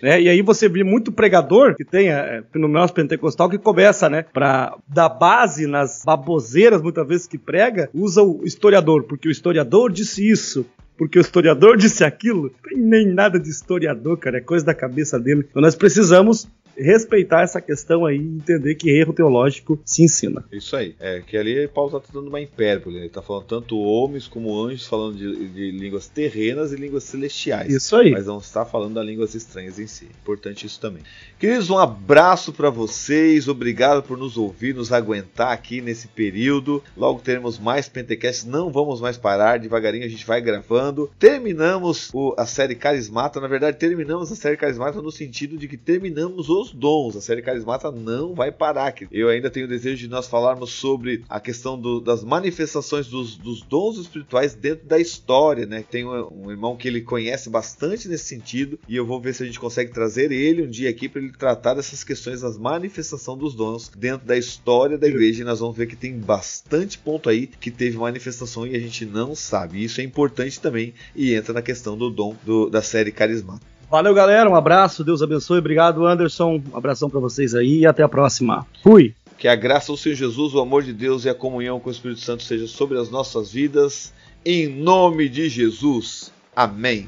[SPEAKER 3] né? E aí você vê muito pregador, que tem no nosso pentecostal, que começa, né, pra dar base nas baboseiras, muitas vezes que prega, usa o historiador, porque o historiador disse isso, porque o historiador disse aquilo. Não tem nem nada de historiador, cara, é coisa da cabeça dele. Então nós precisamos respeitar essa questão aí e entender que erro teológico se ensina.
[SPEAKER 2] Isso aí. Que ali Paulo está dando uma hipérbole. Ele está falando tanto homens como anjos, falando de línguas terrenas e línguas celestiais.
[SPEAKER 3] Isso aí.
[SPEAKER 2] Mas não está falando das línguas estranhas em si. Importante isso também. Queridos, um abraço para vocês. Obrigado por nos ouvir, nos aguentar aqui nesse período. Logo teremos mais Pentecasts. Não vamos mais parar. Devagarinho a gente vai gravando. Terminamos a série Carismata. Na verdade, terminamos a série Carismata no sentido de que terminamos os dons. A série Carismata não vai parar. Eu ainda tenho o desejo de nós falarmos sobre a questão das manifestações dos dons espirituais dentro da história, né? Tem um irmão que ele conhece bastante nesse sentido e eu vou ver se a gente consegue trazer ele um dia aqui para ele tratar dessas questões das manifestações dos dons dentro da história da igreja, e nós vamos ver que tem bastante ponto aí que teve manifestação e a gente não sabe. Isso é importante também e entra na questão do dom da série Carismata.
[SPEAKER 3] Valeu, galera, um abraço, Deus abençoe, obrigado, Anderson, um abração pra vocês aí e até a próxima. Fui!
[SPEAKER 2] Que a graça do Senhor Jesus, o amor de Deus e a comunhão com o Espírito Santo seja sobre as nossas vidas, em nome de Jesus. Amém.